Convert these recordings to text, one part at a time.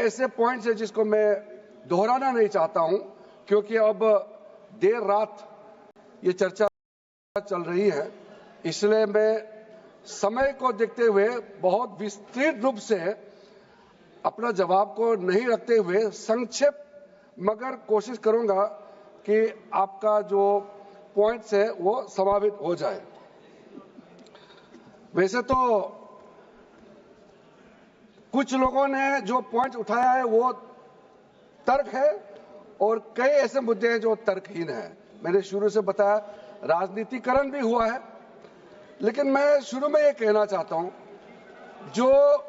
ऐसे पॉइंट्स हैं जिसको मैं दोहराना नहीं चाहता हूं, क्योंकि अब देर रात ये चर्चा चल रही है, इसलिए मैं समय को देखते हुए बहुत विस्तृत रूप से अपना जवाब को नहीं रखते हुए संक्षेप मगर कोशिश करूंगा कि आपका जो पॉइंट्स है वो समावित हो जाए। वैसे तो कुछ लोगों ने जो पॉइंट उठाया है वो तर्क है और कई ऐसे मुद्दे हैं जो तर्कहीन है। मैंने शुरू से बताया राजनीतिकरण भी हुआ है, लेकिन मैं शुरू में ये कहना चाहता हूं, जो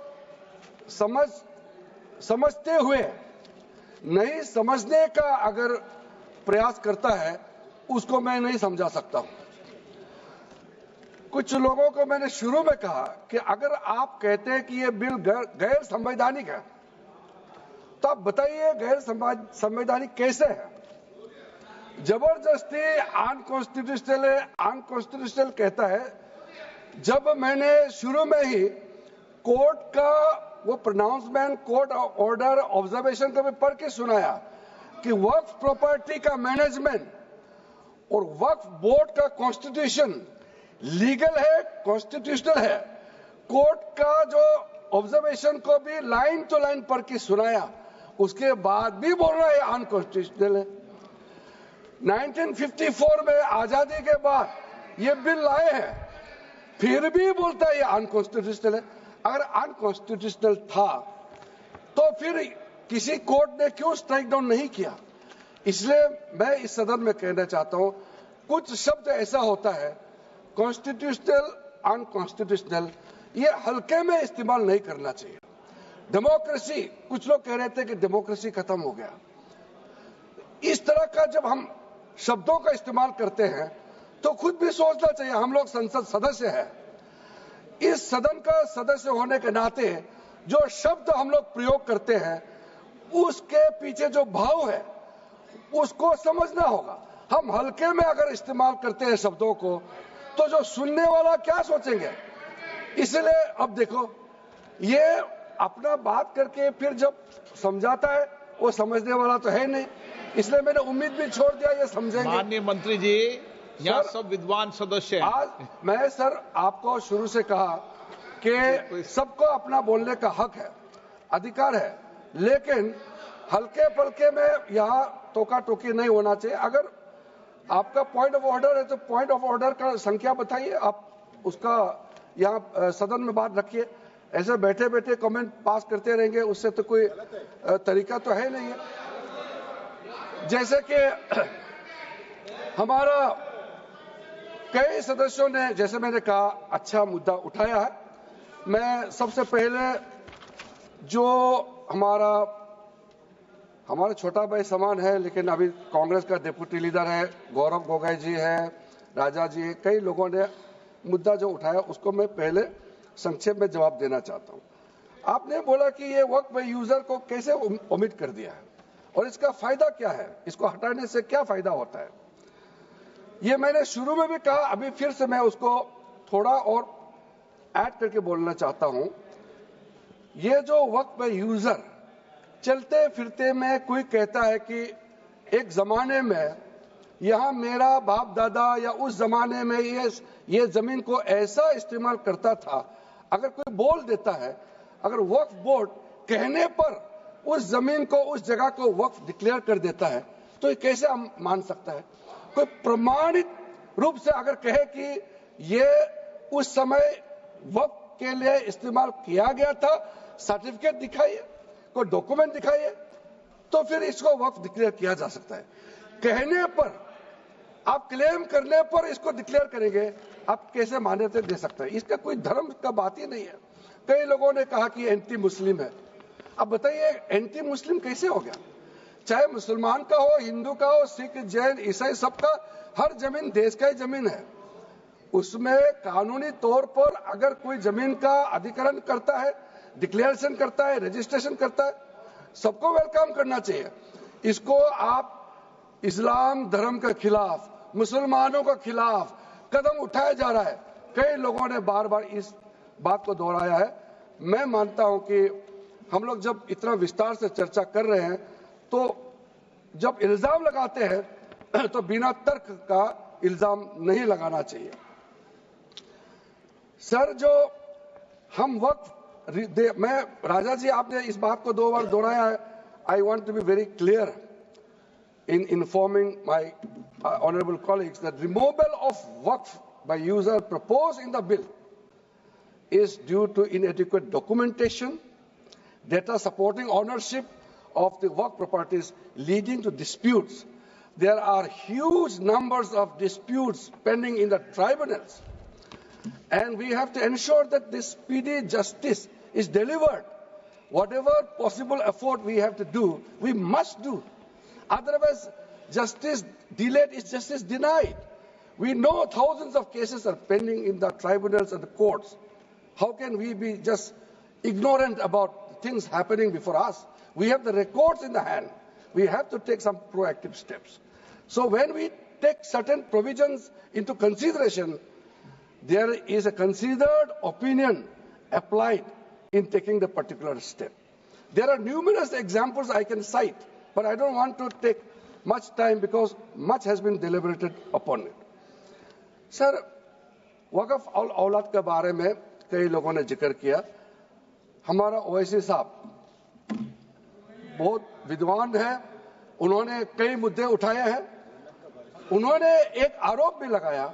समझते हुए नहीं समझने का अगर प्रयास करता है उसको मैं नहीं समझा सकता हूं। कुछ लोगों को मैंने शुरू में कहा कि अगर आप कहते हैं कि ये बिल गैर संवैधानिक है तो आप बताइए गैर संवैधानिक कैसे है। जबरदस्ती अनकॉन्स्टिट्यूशनल कहता है। जब मैंने शुरू में ही कोर्ट का वो प्रोनाउंसमेंट, कोर्ट ऑर्डर, ऑब्जर्वेशन को भी पढ़ के सुनाया कि वक्फ प्रॉपर्टी का मैनेजमेंट और वक्फ बोर्ड का कॉन्स्टिट्यूशन लीगल है, कॉन्स्टिट्यूशनल है। कोर्ट का जो ऑब्जर्वेशन को भी लाइन टू लाइन पढ़ के सुनाया, उसके बाद भी बोल रहा है अनकॉन्स्टिट्यूशनल है। 1954 में आजादी के बाद ये बिल लाए हैं, फिर भी बोलता है ये अनकॉन्स्टिट्यूशनल है। अगर अनकॉन्स्टिट्यूशनल था तो फिर किसी कोर्ट ने क्यों स्ट्राइक डाउन नहीं किया। इसलिए मैं इस सदन में कहना चाहता हूं, कुछ शब्द ऐसा होता है कॉन्स्टिट्यूशनल, अनकॉन्स्टिट्यूशनल, ये हल्के में इस्तेमाल नहीं करना चाहिए। डेमोक्रेसी, कुछ लोग कह रहे थे कि डेमोक्रेसी खत्म हो गया। इस तरह का जब हम शब्दों का इस्तेमाल करते हैं तो खुद भी सोचना चाहिए। हम लोग संसद सदस्य हैं, इस सदन का सदस्य होने के नाते जो शब्द हम लोग प्रयोग करते हैं उसके पीछे जो भाव है उसको समझना होगा। हम हल्के में अगर इस्तेमाल करते हैं शब्दों को तो जो सुनने वाला क्या सोचेंगे। इसलिए अब देखो, ये अपना बात करके फिर जब समझाता है वो समझने वाला तो है नहीं, इसलिए मैंने उम्मीद भी छोड़ दिया ये समझेंगे। माननीय मंत्री जी, यहाँ सब विद्वान सदस्य हैं। आज मैं सर आपको शुरू से कहा कि सबको अपना बोलने का हक है, अधिकार है, लेकिन हल्के पलके में यहाँ टोका टोकी नहीं होना चाहिए। अगर आपका पॉइंट ऑफ ऑर्डर है तो पॉइंट ऑफ ऑर्डर का संख्या बताइए, आप उसका यहाँ सदन में बात रखिए। ऐसे बैठे बैठे कमेंट पास करते रहेंगे उससे तो कोई तरीका तो है नहीं है। जैसे कि हमारा कई सदस्यों ने, जैसे मैंने कहा, अच्छा मुद्दा उठाया है। मैं सबसे पहले जो हमारा छोटा भाई समान है, लेकिन अभी कांग्रेस का डिप्टी लीडर है, गौरव गोगोई जी है, राजा जी है, कई लोगों ने मुद्दा जो उठाया उसको मैं पहले संक्षेप में जवाब देना चाहता हूं। आपने बोला कि ये वक्फ यूजर को कैसे ओमिट कर दिया है और इसका फायदा क्या है, इसको हटाने से क्या फायदा होता है। ये मैंने शुरू में भी कहा, अभी फिर से मैं उसको थोड़ा और ऐड करके बोलना चाहता हूं। ये जो वक्फ ये चलते फिरते में कोई कहता है कि एक जमाने में यहां मेरा बाप दादा या उस जमाने में ये जमीन को ऐसा इस्तेमाल करता था, अगर कोई बोल देता है, अगर वक्फ बोर्ड कहने पर उस जमीन को, उस जगह को वक्फ डिक्लेयर कर देता है तो ये कैसे हम मान सकता है। कोई प्रमाणित रूप से अगर कहे कि ये उस समय वक्फ के लिए इस्तेमाल किया गया था, सर्टिफिकेट दिखाइए, कोई डॉक्यूमेंट दिखाइए, तो फिर इसको वक्फ डिक्लेयर किया जा सकता है। कहने पर, आप क्लेम करने पर इसको डिक्लेयर करेंगे, आप कैसे मान्यता दे सकते हैं। इसका कोई धर्म का बात ही नहीं है। कई लोगों ने कहा कि एंटी मुस्लिम है। अब बताइए एंटी मुस्लिम कैसे हो गया। चाहे मुसलमान का हो, हिंदू का हो, सिख, जैन, ईसाई, सबका, हर जमीन देश का ही जमीन है। उसमें कानूनी तौर पर अगर कोई जमीन का अधिग्रहण करता है, डिक्लेरेशन करता है, रजिस्ट्रेशन करता है, सबको वेलकम करना चाहिए। इसको आप इस्लाम धर्म के खिलाफ, मुसलमानों के खिलाफ कदम उठाया जा रहा है। कई लोगों ने बार बार इस बात को दोहराया है। मैं मानता हूं कि हम लोग जब इतना विस्तार से चर्चा कर रहे हैं तो जब इल्जाम लगाते हैं तो बिना तर्क का इल्जाम नहीं लगाना चाहिए। सर, जो हम वक्त मैं राजा जी, आपने इस बात को 2 बार दोहराया है। I want to be very clear in informing my honorable colleagues that removal of waqf by user proposed in the bill is due to inadequate documentation, data supporting ownership of the waqf properties leading to disputes. There are huge numbers of disputes pending in the tribunals, and we have to ensure that this speedy justice is delivered. Whatever possible effort we have to do, we must do. Otherwise, justice delayed is justice denied. We know thousands of cases are pending in the tribunals and the courts. How can we be just ignorant about things happening before us? We have the records in the hand. We have to take some proactive steps. So when we take certain provisions into consideration, there is a considered opinion applied in taking the particular step. There are numerous examples I can cite, but I don't want to take much time because much has been deliberated upon it. Sir, Waqf और औलाद के बारे में कई लोगों ने जिक्र किया। हमारा ओवैसी साहब बहुत विद्वान है, उन्होंने कई मुद्दे उठाए हैं। उन्होंने एक आरोप भी लगाया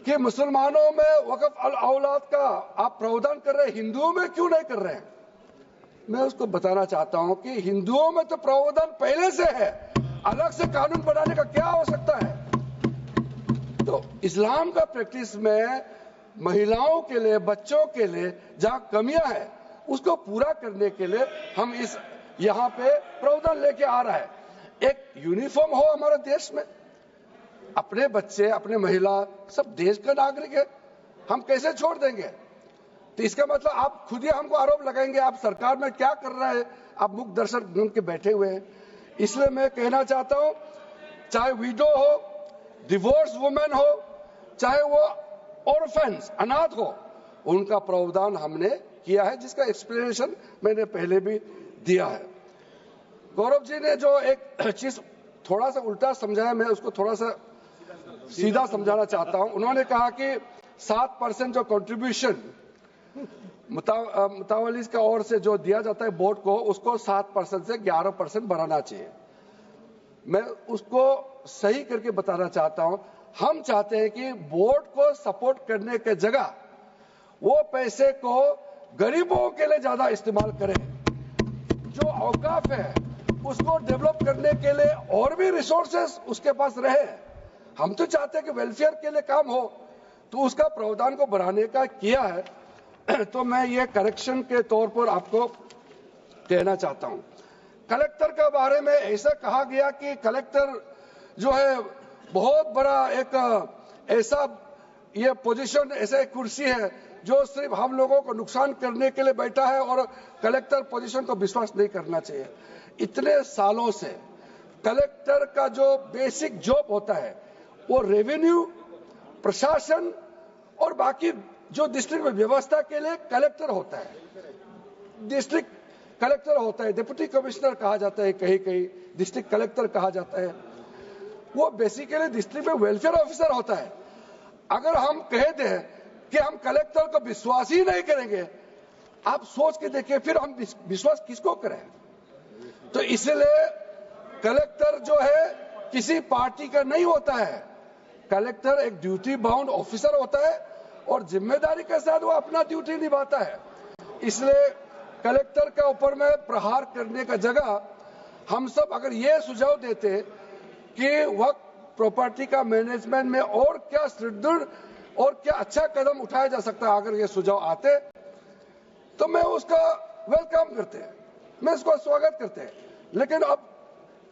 कि मुसलमानों में वक़्फ़ और औलाद का आप प्रावधान कर रहे हैं, हिंदुओं में क्यों नहीं कर रहे हैं? मैं उसको बताना चाहता हूं कि हिंदुओं में तो प्रावधान पहले से है, अलग से कानून बनाने का क्या आवश्यकता है? तो इस्लाम का प्रैक्टिस में महिलाओं के लिए, बच्चों के लिए जहां कमियां हैं, उसको पूरा करने के लिए हम इस यहाँ पे प्रावधान लेके आ रहा है। एक यूनिफॉर्म हो हमारे देश में, अपने बच्चे, अपने महिला सब देश का नागरिक है, हम कैसे छोड़ देंगे? तो इसका मतलब आप खुद ही हमको आरोप लगाएंगे आप सरकार में क्या कर रहा है, आप मुख दर्शक बन के बैठे हुए हैं। इसलिए मैं कहना चाहता हूं, चाहे विडो हो, डिवोर्स वुमेन हो, चाहे वो ऑर्फन्स, अनाथ हो, उनका प्रावधान हमने किया है, जिसका एक्सप्लेनेशन मैंने पहले भी दिया है। गौरव जी ने जो एक चीज थोड़ा सा उल्टा समझाया, मैं उसको थोड़ा सा सीधा समझाना चाहता हूं। उन्होंने कहा कि 7% जो कंट्रीब्यूशन मुतावलिस का ओर से जो दिया जाता है बोर्ड को, उसको 7% से 11% बढ़ाना चाहिए। मैं उसको सही करके बताना चाहता हूं। हम चाहते हैं कि बोर्ड को सपोर्ट करने के जगह वो पैसे को गरीबों के लिए ज्यादा इस्तेमाल करें। जो औकाफ है उसको डेवलप करने के लिए और भी रिसोर्सेस उसके पास रहे। हम तो चाहते हैं कि वेलफेयर के लिए काम हो, तो उसका प्रावधान को बढ़ाने का किया है। तो मैं ये करेक्शन के तौर पर आपको कहना चाहता हूं। कलेक्टर के बारे में ऐसा कहा गया कि कलेक्टर जो है बहुत बड़ा एक ऐसा ये पोजीशन, ऐसा एक कुर्सी है जो सिर्फ हम लोगों को नुकसान करने के लिए बैठा है और कलेक्टर पोजीशन को विश्वास नहीं करना चाहिए। इतने सालों से कलेक्टर का जो बेसिक जॉब होता है वो रेवेन्यू, प्रशासन और बाकी जो डिस्ट्रिक्ट में व्यवस्था के लिए कलेक्टर होता है। डिस्ट्रिक्ट कलेक्टर होता है, डिप्टी कमिश्नर कहा जाता है, कहीं कहीं डिस्ट्रिक्ट कलेक्टर कहा जाता है। वो बेसिकली डिस्ट्रिक्ट में वेलफेयर ऑफिसर होता है। अगर हम कह दें कि हम कलेक्टर को विश्वास ही नहीं करेंगे, आप सोच के देखिए फिर हम विश्वास किसको करें? तो इसलिए कलेक्टर जो है किसी पार्टी का नहीं होता है। कलेक्टर एक ड्यूटी बाउंड ऑफिसर होता है और जिम्मेदारी के साथ वो अपना ड्यूटी निभाता है। इसलिए कलेक्टर के ऊपर में प्रहार करने का जगह हम सब अगर ये सुझाव देते कि वक्त प्रॉपर्टी का मैनेजमेंट में और क्या सुदृढ़ और क्या अच्छा कदम उठाया जा सकता है, अगर ये सुझाव आते तो मैं उसका वेलकम करते, मैं इसको स्वागत करते। लेकिन अब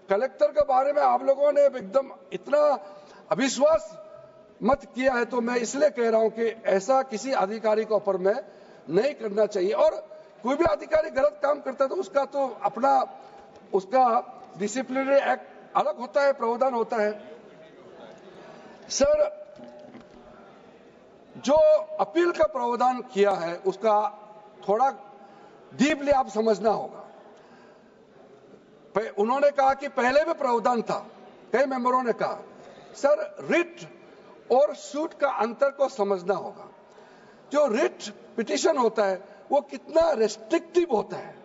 कलेक्टर के बारे में आप लोगों ने एकदम इतना अविश्वास मत किया है, तो मैं इसलिए कह रहा हूं कि ऐसा किसी अधिकारी के ऊपर में नहीं करना चाहिए। और कोई भी अधिकारी गलत काम करता है तो उसका तो अपना उसका डिसिप्लिनरी एक्ट अलग होता है, प्रावधान होता है। सर, जो अपील का प्रावधान किया है उसका थोड़ा डीपली आप समझना होगा। उन्होंने कहा कि पहले भी प्रावधान था, कई मेंबरों ने कहा सर रिट और सूट का अंतर को समझना होगा। जो रिट पिटीशन होता है वो कितना रेस्ट्रिक्टिव होता है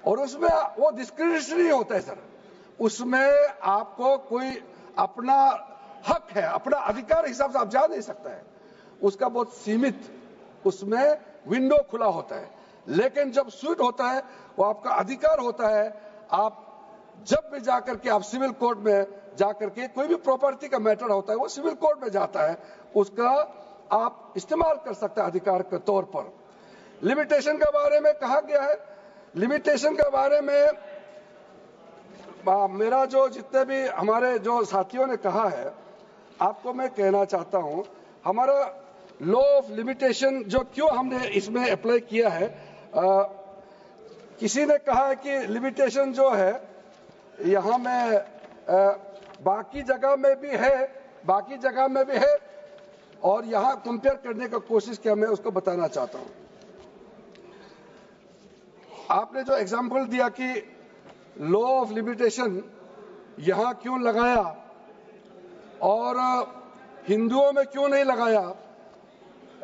और उसमें वो डिस्क्रिशनरी होता है सर, उसमें आपको कोई अपना हक है, अपना अधिकार हिसाब से आप जा नहीं सकता है, उसका बहुत सीमित उसमें विंडो खुला होता है। लेकिन जब सूट होता है वो आपका अधिकार होता है, आप जब भी जाकर के आप सिविल कोर्ट में जाकर के कोई भी प्रॉपर्टी का मैटर होता है वो सिविल कोर्ट में जाता है, उसका आप इस्तेमाल कर सकते हैं अधिकार के तौर पर। लिमिटेशन के बारे में कहा गया है, लिमिटेशन के बारे में मेरा जो जितने भी हमारे जो साथियों ने कहा है, आपको मैं कहना चाहता हूं, हमारा लॉ ऑफ लिमिटेशन जो क्यों हमने इसमें अप्लाई किया है, किसी ने कहा है कि लिमिटेशन जो है यहां में बाकी जगह में भी है और यहां कंपेयर करने का कोशिश किया, मैं उसको बताना चाहता हूं। आपने जो एग्जांपल दिया कि लॉ ऑफ लिमिटेशन यहां क्यों लगाया और हिंदुओं में क्यों नहीं लगाया,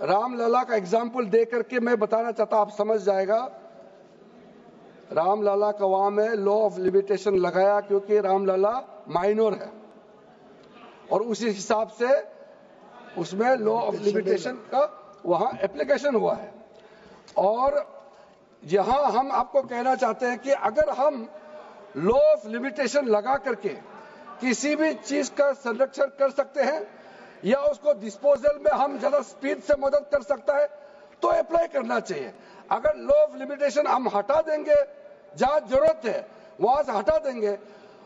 रामलला का एग्जांपल दे करके मैं बताना चाहता, आप समझ जाएगा। रामलला का वहां में लॉ ऑफ लिमिटेशन लगाया क्योंकि रामलला माइनर है और उसी हिसाब से उसमें लॉ ऑफ लिमिटेशन का वहां एप्लीकेशन हुआ है। और यहां हम आपको कहना चाहते हैं कि अगर हम लॉ ऑफ लिमिटेशन लगा करके किसी भी चीज का संरक्षण कर सकते हैं या उसको डिस्पोजल में हम ज्यादा स्पीड से मदद कर सकता है तो अप्लाई करना चाहिए। अगर लॉ ऑफ लिमिटेशन हम हटा देंगे, जहां जरूरत है वहां से हटा देंगे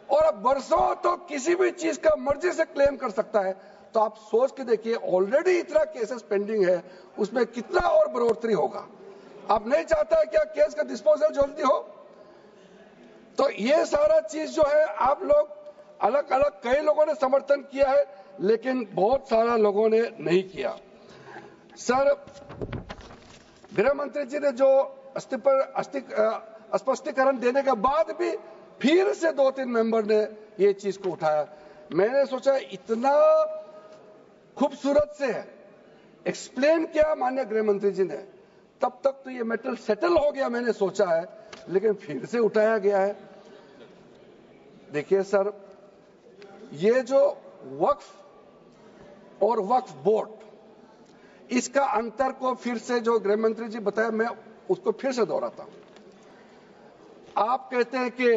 और अब बरसों तो किसी भी चीज का मर्जी से क्लेम कर सकता है, तो आप सोच के देखिए ऑलरेडी इतना केसेस पेंडिंग है, उसमें कितना और बढ़ोतरी होगा। आप नहीं चाहता है क्या केस का डिस्पोजल जल्दी हो? तो ये सारा चीज जो है आप लोग अलग अलग कई लोगों ने समर्थन किया है लेकिन बहुत सारा लोगों ने नहीं किया। सर, गृह मंत्री जी ने जो स्पष्टीकरण देने के बाद भी फिर से 2-3 मेंबर ने ये चीज को उठाया। मैंने सोचा इतना खूबसूरत से एक्सप्लेन किया माननीय गृह मंत्री जी ने, तब तक तो ये मैटर सेटल हो गया मैंने सोचा है, लेकिन फिर से उठाया गया है। देखिए सर, ये जो वक्फ और वक्फ बोर्ड, इसका अंतर को फिर से जो गृह मंत्री जी बताया, मैं उसको फिर से दोहराता हूं। आप कहते हैं कि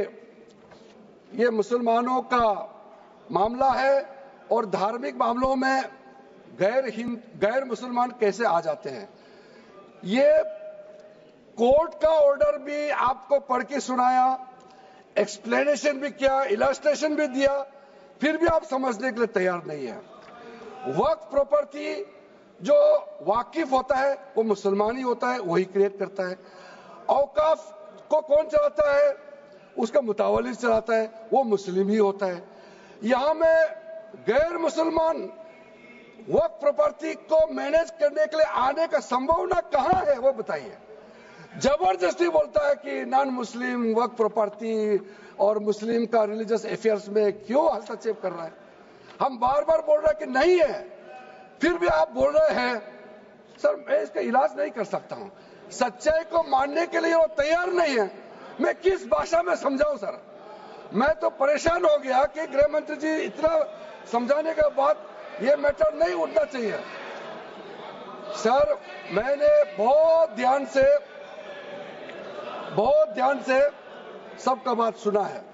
ये मुसलमानों का मामला है और धार्मिक मामलों में गैर मुसलमान कैसे आ जाते हैं। ये कोर्ट का ऑर्डर भी आपको पढ़ के सुनाया, एक्सप्लेनेशन भी किया, इलस्ट्रेशन भी दिया, फिर भी आप समझने के लिए तैयार नहीं है। वक्फ प्रॉपर्टी जो वाकिफ होता है वो मुसलमान ही होता है, वही क्रिएट करता है। औकाफ को कौन चलाता है, उसका मुतावली चलाता है, वो मुस्लिम ही होता है। यहां में गैर मुसलमान वक्फ प्रॉपर्टी को मैनेज करने के लिए आने का संभावना कहां है, वो बताइए। जबरदस्ती बोलता है कि नॉन मुस्लिम वक्फ प्रॉपर्टी और मुस्लिम का रिलीजियस अफेयर्स में क्यों हस्तक्षेप कर रहा है। हम बार बार बोल रहे हैं कि नहीं है, फिर भी आप बोल रहे हैं। सर, मैं इसका इलाज नहीं कर सकता हूं, सच्चाई को मानने के लिए वो तैयार नहीं है। मैं किस भाषा में समझाऊं सर? मैं तो परेशान हो गया कि गृह मंत्री जी इतना समझाने के बाद ये मैटर नहीं उठना चाहिए। सर, मैंने बहुत ध्यान से सबका बात सुना है।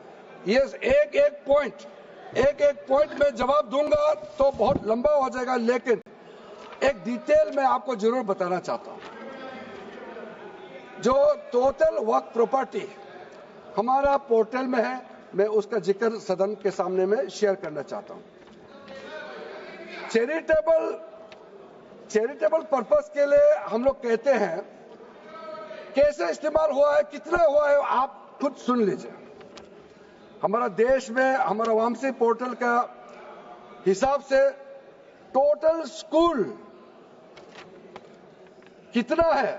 ये एक एक पॉइंट में जवाब दूंगा तो बहुत लंबा हो जाएगा, लेकिन एक डिटेल में आपको जरूर बताना चाहता हूं। जो टोटल वक्फ प्रॉपर्टी हमारा पोर्टल में है, मैं उसका जिक्र सदन के सामने में शेयर करना चाहता हूं। चैरिटेबल पर्पस के लिए हम लोग कहते हैं, कैसे इस्तेमाल हुआ है, कितना हुआ है, आप खुद सुन लीजिए। हमारा देश में हमारा वामसी पोर्टल का हिसाब से टोटल स्कूल कितना है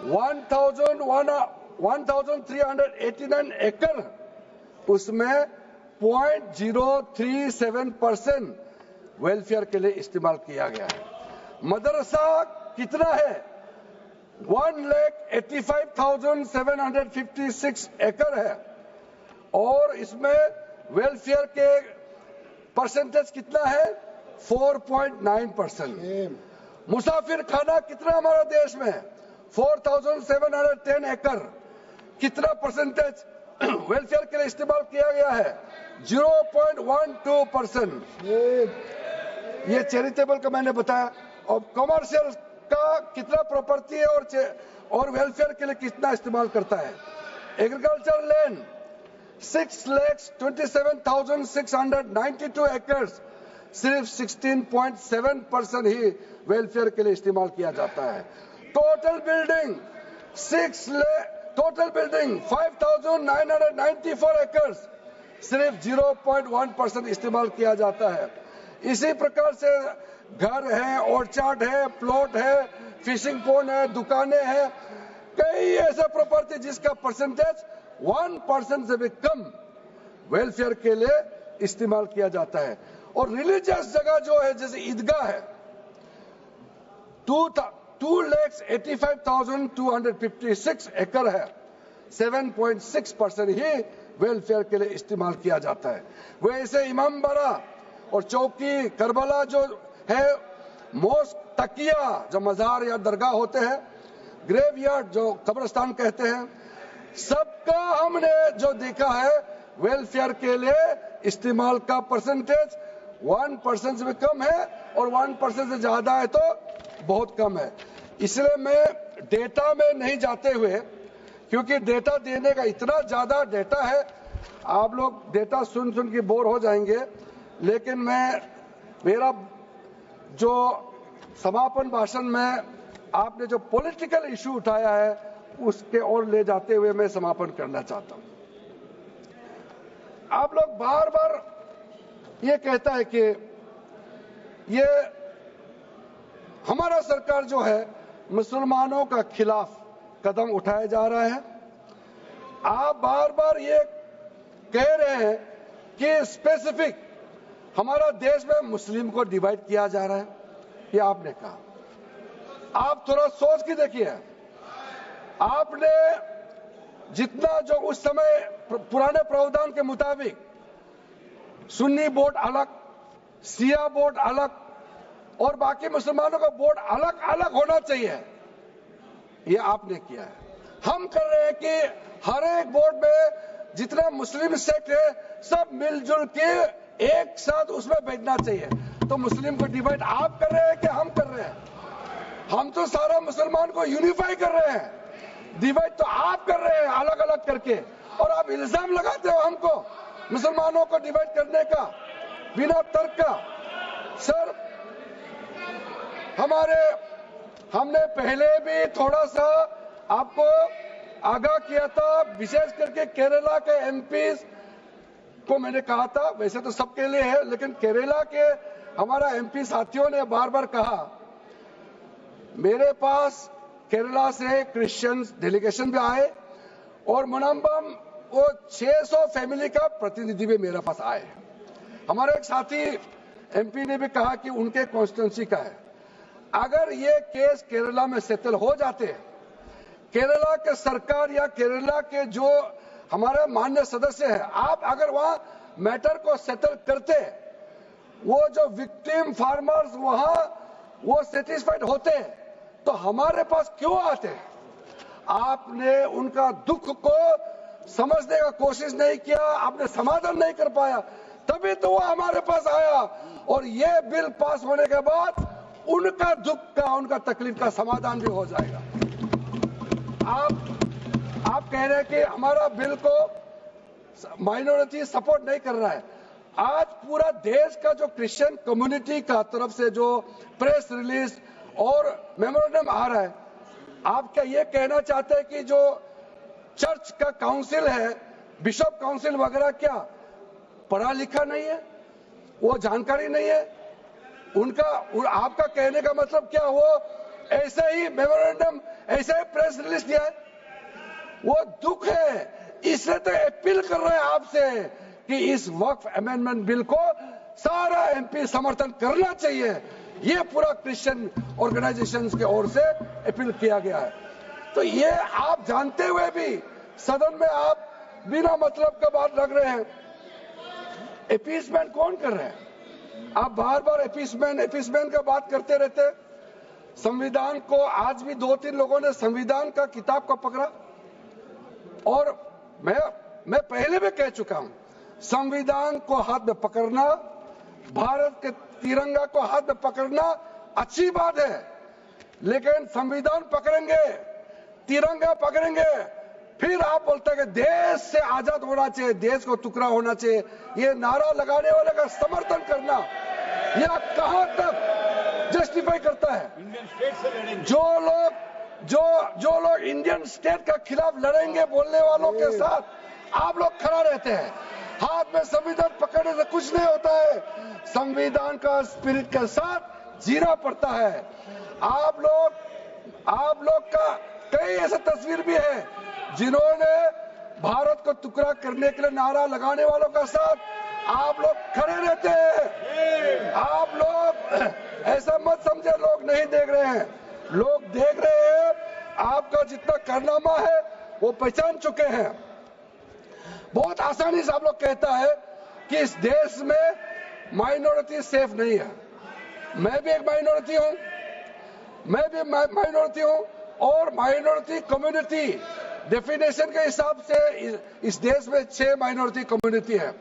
1389 एकड़, उसमें 0.037% वेलफेयर के लिए इस्तेमाल किया गया है। मदरसा कितना है? 1,85,756 एकड़ है और इसमें वेलफेयर के परसेंटेज कितना है? 4.9%। मुसाफिर खाना कितना हमारा देश में? 4,710 एकड़, कितना परसेंटेज वेलफेयर के लिए इस्तेमाल किया गया है? 0.12%। ये चैरिटेबल का मैंने बताया। और कमर्शियल का कितना प्रॉपर्टी है और वेलफेयर के लिए कितना इस्तेमाल करता है? एग्रीकल्चर लैंड 6,27,692 एकड़, सिर्फ 16.7% ही वेलफेयर के लिए इस्तेमाल किया जाता है। टोटल बिल्डिंग 5,994 एकड़, सिर्फ 0.1% इस्तेमाल किया जाता है। इसी प्रकार से घर है, ऑर्चार्ड है, प्लॉट है, फिशिंग पॉन्ड है, दुकानें हैं, कई ऐसे प्रॉपर्टी जिसका परसेंटेज 1% से भी कम वेलफेयर के लिए इस्तेमाल किया जाता है। और रिलीजियस जगह जो है, जैसे ईदगाह है, 2,85,256 एकड़ है, 7.6% ही वेलफेयर के लिए इस्तेमाल किया जाता है। वैसे इमामबाड़ा और चौकी करबला जो है, मोस्क, तकिया जो मजार या दरगाह होते हैं, ग्रेवयार्ड जो कब्रिस्तान कहते हैं, सबका हमने जो देखा है वेलफेयर के लिए इस्तेमाल का परसेंटेज 1% से भी कम है और 1% से ज्यादा है तो बहुत कम है। इसलिए मैं डेटा में नहीं जाते हुए, क्योंकि डेटा देने का इतना ज्यादा डेटा है, आप लोग डेटा सुन के बोर हो जाएंगे, लेकिन मेरा जो समापन भाषण में आपने जो पॉलिटिकल इशू उठाया है उसके ओर ले जाते हुए मैं समापन करना चाहता हूं। आप लोग बार बार ये कहता है कि ये हमारा सरकार जो है मुसलमानों का खिलाफ कदम उठाया जा रहा है। आप बार बार ये कह रहे हैं कि स्पेसिफिक हमारा देश में मुस्लिम को डिवाइड किया जा रहा है, ये आपने कहा। आप थोड़ा सोच के देखिए, आपने जितना जो उस समय पुराने प्रावधान के मुताबिक सुन्नी बोर्ड अलग, शिया बोर्ड अलग और बाकी मुसलमानों का बोर्ड अलग अलग होना चाहिए, ये आपने किया है। हम कर रहे हैं कि हर एक बोर्ड में जितना मुस्लिम सेक्ट है सब मिलजुल के एक साथ उसमें बैठना चाहिए। तो मुस्लिम को डिवाइड आप कर रहे हैं कि हम कर रहे हैं? हम तो सारा मुसलमान को यूनिफाई कर रहे हैं, डिवाइड तो आप कर रहे हैं अलग अलग करके। और आप इल्जाम लगाते हो हमको मुसलमानों को डिवाइड करने का बिना तर्क का। सर, हमने पहले भी थोड़ा सा आपको आगाह किया था, विशेष करके केरला के एमपी को मैंने कहा था, वैसे तो सबके लिए है, लेकिन केरला के हमारा एमपी साथियों ने बार बार कहा। मेरे पास केरला से क्रिश्चियन डेलीगेशन भी आए और मुनम्बम वो 600 फैमिली का प्रतिनिधि भी मेरे पास आए। हमारे एक साथी एमपी ने भी कहा कि उनके कॉन्स्टिट्यूंसी का है। अगर ये केस केरला में सेटल हो जाते, केरला के सरकार या केरला के जो हमारे मान्य सदस्य हैं, आप अगर वहां मैटर को सेटल करते, वो जो विक्टिम फार्मर्स वहां वो सेटिस्फाइड होते, तो हमारे पास क्यों आते? आपने उनका दुख को समझने का कोशिश नहीं किया, आपने समाधान नहीं कर पाया, तभी तो वो हमारे पास आया। और ये बिल पास होने के बाद उनका दुख का, उनका तकलीफ का समाधान भी हो जाएगा। आप कह रहे हैं कि हमारा बिल को माइनॉरिटी सपोर्ट नहीं कर रहा है। आज पूरा देश का जो क्रिश्चियन कम्युनिटी का तरफ से जो प्रेस रिलीज और मेमोरेंडम आ रहा है, आप क्या ये कहना चाहते हैं कि जो चर्च का काउंसिल है, बिशप काउंसिल वगैरह, क्या पढ़ा लिखा नहीं है, वो जानकारी नहीं है उनका? आपका कहने का मतलब क्या, वो ऐसे ही मेमोरेंडम ऐसे प्रेस रिलीज दिया है। वो दुख है, इसलिए तो अपील कर रहे हैं आपसे कि इस वक्फ अमेंडमेंट बिल को सारा एमपी समर्थन करना चाहिए। ये पूरा क्रिश्चियन ऑर्गेनाइजेशंस की ओर से अपील किया गया है। तो ये आप जानते हुए भी सदन में आप बिना मतलब का बात रख रहे हैं। अपीसमेंट कौन कर रहे हैं? आप बार बार अपीसमेंट का बात करते रहते हैं। संविधान को आज भी 2-3 लोगों ने संविधान का किताब को पकड़ा, और मैं पहले भी कह चुका हूं, संविधान को हाथ में पकड़ना, भारत के तिरंगा को हाथ में पकड़ना अच्छी बात है, लेकिन संविधान पकड़ेंगे, तिरंगा पकड़ेंगे, फिर आप बोलते हैं कि देश से आजाद होना चाहिए, देश को टुकड़ा होना चाहिए, ये नारा लगाने वाले का समर्थन करना यह कहां तक जस्टिफाई करता है? इंडियन स्टेट से लड़ेंगे जो लोग इंडियन स्टेट का खिलाफ लड़ेंगे बोलने वालों के साथ आप लोग खड़ा रहते हैं। हाथ में संविधान पकड़ने से कुछ नहीं होता है, संविधान का स्पिरिट के साथ जीना पड़ता है। आप लोग का कई ऐसे तस्वीर भी है जिन्होंने भारत को टुकड़ा करने के लिए नारा लगाने वालों का साथ आप लोग खड़े रहते हैं। आप लोग ऐसा मत समझे लोग नहीं देख रहे हैं, लोग देख रहे हैं। आपका जितना कारनामा है वो पहचान चुके हैं। बहुत आसानी से आप लोग कहता है कि इस देश में माइनॉरिटी सेफ नहीं है। मैं भी एक माइनॉरिटी हूं, और माइनॉरिटी कम्युनिटी डेफिनेशन के हिसाब से इस देश में 6 माइनॉरिटी कम्युनिटी है।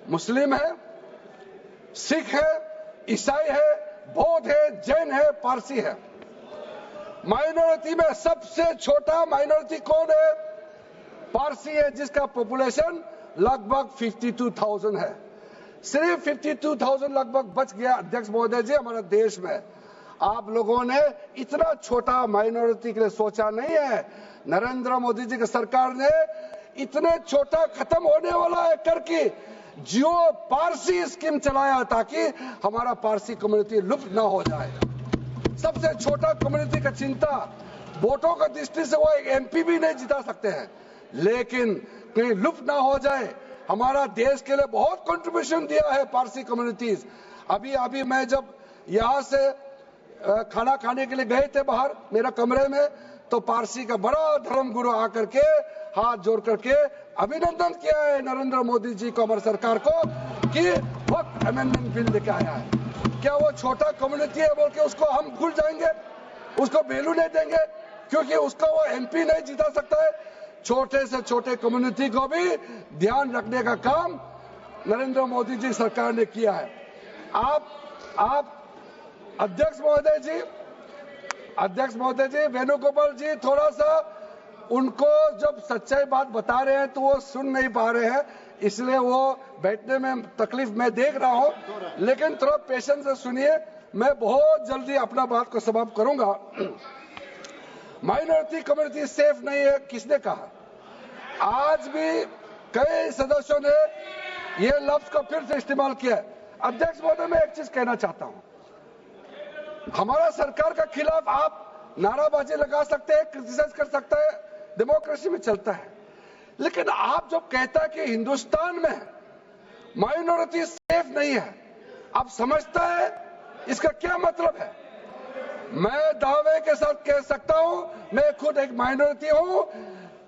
मुस्लिम है, सिख है, ईसाई है, बौद्ध है, जैन है, पारसी है। माइनॉरिटी में सबसे छोटा माइनॉरिटी कौन है? पारसी है, जिसका पॉपुलेशन लगभग 52,000 है। सिर्फ 52,000 लगभग बच गया अध्यक्ष महोदय जी हमारे देश में। आप लोगों ने इतना छोटा माइनॉरिटी के लिए सोचा नहीं है। नरेंद्र मोदी जी की सरकार ने इतने छोटा खत्म होने वाला है करके जियो पारसी स्कीम चलाया ताकि हमारा पारसी कम्युनिटी लुप्त ना हो जाए। सबसे छोटा कम्युनिटी का चिंता, वोटों का दृष्टि से वो एक एमपी भी नहीं जिता सकते हैं, लेकिन कहीं लुप्त ना हो जाए। हमारा देश के लिए बहुत कंट्रीब्यूशन दिया है पारसी कम्युनिटीज। अभी मैं जब यहाँ से खाना खाने के लिए गए थे बाहर मेरा कमरे में, तो पारसी का बड़ा धर्मगुरु आकर के हाथ जोड़ करके अभिनंदन किया है नरेंद्र मोदी जी को, हमारी सरकार को, कि वक्त अमेंडमेंट बिल लेके आया है। क्या वो छोटा कम्युनिटी है बोल के उसको हम भूल जाएंगे, उसको वैल्यू नहीं देंगे क्योंकि उसको वो एमपी नहीं जिता सकता है? छोटे से छोटे कम्युनिटी को भी ध्यान रखने का काम नरेंद्र मोदी जी सरकार ने किया है। आप अध्यक्ष महोदय जी वेणुगोपाल जी थोड़ा सा उनको जब सच्चाई बात बता रहे हैं तो वो सुन नहीं पा रहे हैं, इसलिए वो बैठने में तकलीफ मैं देख रहा हूं, लेकिन थोड़ा पेशेंस से सुनिए, मैं बहुत जल्दी अपना बात को समाप्त करूंगा। माइनॉरिटी कम्युनिटी सेफ नहीं है किसने कहा? आज भी कई सदस्यों ने ये लफ्ज को फिर से इस्तेमाल किया है। अध्यक्ष महोदय मैं एक चीज कहना चाहता हूं, हमारा सरकार के खिलाफ आप नाराबाजी लगा सकते हैं, क्रिटिसाइज कर सकते हैं, डेमोक्रेसी में चलता है, लेकिन आप जो कहता है कि हिंदुस्तान में माइनॉरिटी सेफ नहीं है, आप समझता है इसका क्या मतलब है? मैं दावे के साथ कह सकता हूं, मैं खुद एक माइनॉरिटी हूं,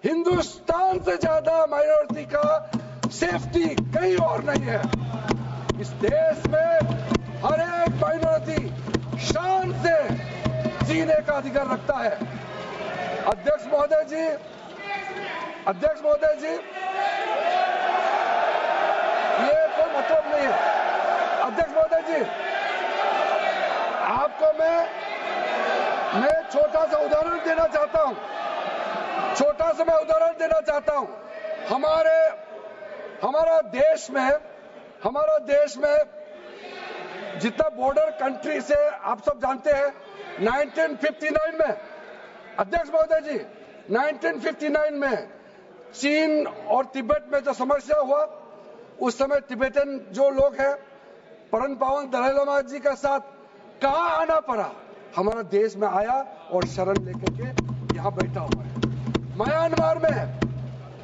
हिंदुस्तान से ज्यादा माइनॉरिटी का सेफ्टी कहीं और नहीं है। इस देश में हर एक माइनॉरिटी शान से जीने का अधिकार रखता है। अध्यक्ष महोदय जी, ये कोई मतलब नहीं है। अध्यक्ष महोदय जी, आपको मैं छोटा सा उदाहरण देना चाहता हूं। हमारा देश में जितना बॉर्डर कंट्री से आप सब जानते हैं, 1959 में अध्यक्ष महोदय जी 1959 में चीन और तिब्बत में जो समस्या हुआ, उस समय तिब्बतन जो लोग हैं परम पावन दलाई लामा जी के साथ कहां आना पड़ा? हमारा देश में आया और शरण लेकर के यहाँ बैठा हुआ है। म्यांमार में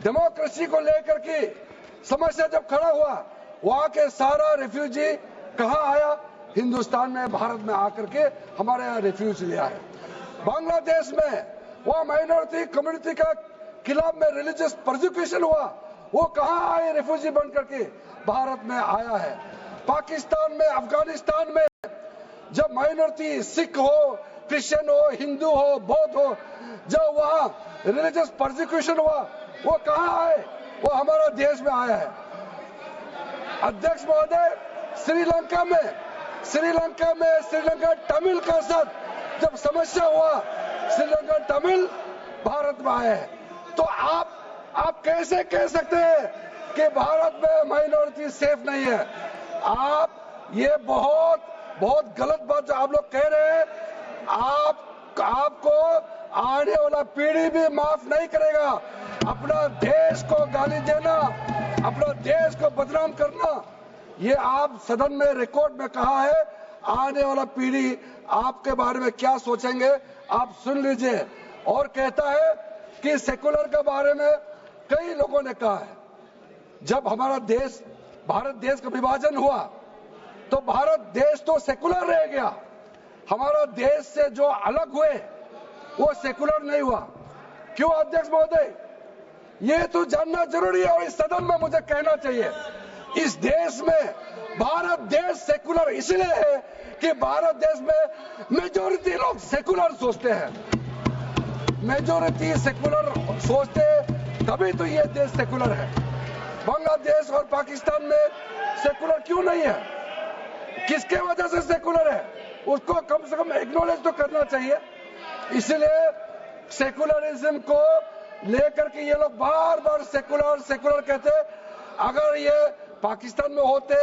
डेमोक्रेसी को लेकर के समस्या जब खड़ा हुआ, वहां के सारा रेफ्यूजी कहाँ आया? हिंदुस्तान में, भारत में आकर के हमारे यहाँ रेफ्यूज लिया है। बांग्लादेश में वहाँ माइनॉरिटी कम्युनिटी का खिलाफ में रिलीजियस परसिक्यूशन हुआ, वो कहाँ आए? रेफ्यूजी बन करके भारत में आया है। पाकिस्तान में, अफगानिस्तान में जब माइनॉरिटी सिख हो, क्रिश्चियन हो, हिंदू हो, बौद्ध हो, जब वहाँ रिलीजियस परसिक्यूशन हुआ, वो कहाँ आए? वो हमारा देश में आया है। अध्यक्ष महोदय, श्रीलंका तमिल का साथ जब समस्या हुआ, श्रीलंका तमिल भारत में आए हैं। तो आप कैसे कह सकते हैं कि भारत में माइनॉरिटी सेफ नहीं है? ये बहुत गलत बात जो आप लोग कह रहे हैं। आपको आने वाला पीढ़ी भी माफ नहीं करेगा। अपना देश को गाली देना, अपना देश को बदनाम करना, ये आप सदन में रिकॉर्ड में कहा है। आने वाला पीढ़ी आपके बारे में क्या सोचेंगे आप सुन लीजिए। और कहता है कि सेकुलर के बारे में कई लोगों ने कहा है, जब हमारा देश, भारत देश का विभाजन हुआ तो भारत देश तो सेकुलर रह गया, हमारा देश से जो अलग हुए वो सेकुलर नहीं हुआ। क्यों अध्यक्ष महोदय? ये तो जानना जरूरी है और इस सदन में मुझे कहना चाहिए। इस देश में भारत देश सेकुलर इसलिए है कि भारत देश में मेजॉरिटी लोग सेकुलर सोचते हैं। मेजॉरिटी सेकुलर सोचते हैं, तभी तो ये देश सेकुलर है। बांग्लादेश और पाकिस्तान में सेकुलर क्यों नहीं है? किसके वजह से सेकुलर है? उसको कम से कम एक्नॉलेज तो करना चाहिए। इसलिए सेकुलरिज्म को लेकर के ये लोग बार बार सेकुलर कहते। अगर ये पाकिस्तान में होते,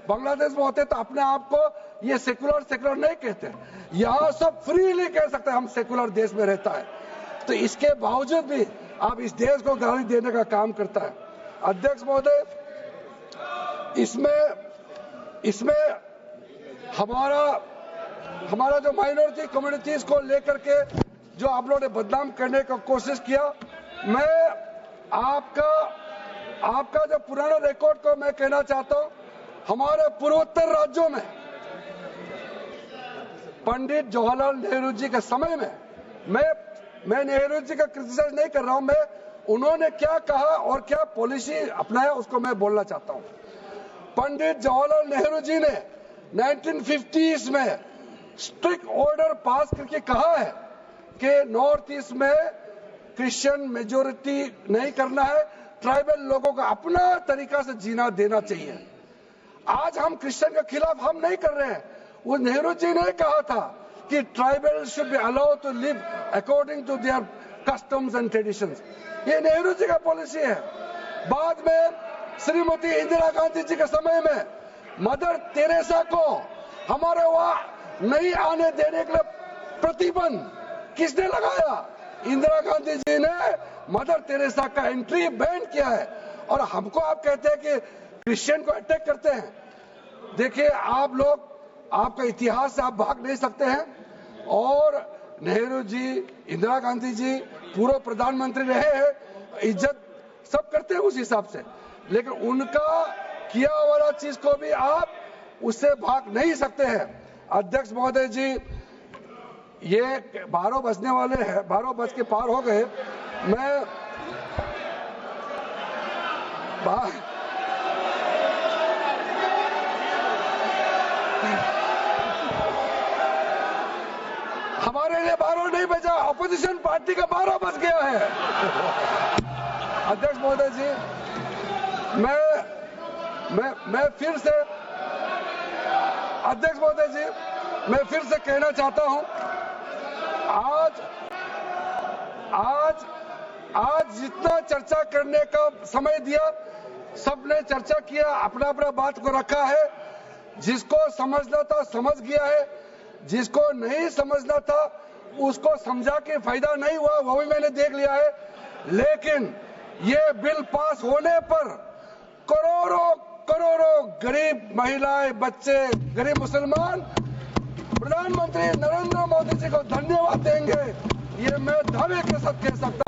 बांग्लादेश में होते, तो अपने आप को ये सेकुलर नहीं कहते। यहाँ सब फ्रीली कह सकते हैं हम सेकुलर देश में रहता है। तो इसके बावजूद भी आप इस देश को गाली देने का काम करता है। अध्यक्ष महोदय, इसमें हमारा जो माइनॉरिटी कम्युनिटीज को लेकर के जो आप लोगों ने बदनाम करने का कोशिश किया, मैं आपका जो पुराना रिकॉर्ड को मैं कहना चाहता हूं। हमारे पूर्वोत्तर राज्यों में पंडित जवाहरलाल नेहरू जी के समय में, मैं नेहरू जी का क्रिटिसाइज नहीं कर रहा हूं, मैं उन्होंने क्या कहा और क्या पॉलिसी अपनाया उसको मैं बोलना चाहता हूं। पंडित जवाहरलाल नेहरू जी ने 1950s में स्ट्रिक्ट ऑर्डर पास करके कहा है कि नॉर्थ ईस्ट में क्रिश्चियन मेजोरिटी नहीं करना है, ट्राइबल लोगों को अपना तरीका से जीना देना चाहिए। आज हम क्रिश्चियन के खिलाफ हम नहीं कर रहे हैं। वो नेहरू जी ने कहा था कि tribal should be allowed to live according to their customs and traditions. ये नेहरू जी का पॉलिसी है। बाद में श्रीमती इंदिरा गांधी जी के समय में मदर तेरेसा को हमारे वहां नहीं आने देने के लिए प्रतिबंध किसने लगाया? इंदिरा गांधी जी ने मदर तेरेसा का एंट्री बैन किया है। और हमको आप कहते हैं कि क्रिश्चियन को अटैक करते हैं। देखिए, आप लोग, आपका इतिहास से आप भाग नहीं सकते हैं। और नेहरू जी, इंदिरा गांधी जी पूर्व प्रधानमंत्री रहे हैं, इज्जत सब करते हैं उस हिसाब से, लेकिन उनका किया वाला चीज को भी आप उससे भाग नहीं सकते हैं। अध्यक्ष महोदय जी, ये 12 बजने वाले हैं, 12 बज के पार हो गए। मैं हमारे लिए 12 नहीं बजा, ऑपोजिशन पार्टी का 12 बज गया है। अध्यक्ष महोदय जी, मैं फिर से, अध्यक्ष महोदय जी, मैं फिर से कहना चाहता हूं, आज जितना चर्चा करने का समय दिया, सबने चर्चा किया, अपना अपना बात को रखा है। जिसको समझना था समझ गया है, जिसको नहीं समझना था उसको समझा के फायदा नहीं हुआ, वो भी मैंने देख लिया है। लेकिन ये बिल पास होने पर करोड़ों गरीब महिलाएं, बच्चे, गरीब मुसलमान प्रधानमंत्री नरेंद्र मोदी जी को धन्यवाद देंगे, ये मैं दावे के साथ कह सकता हूं।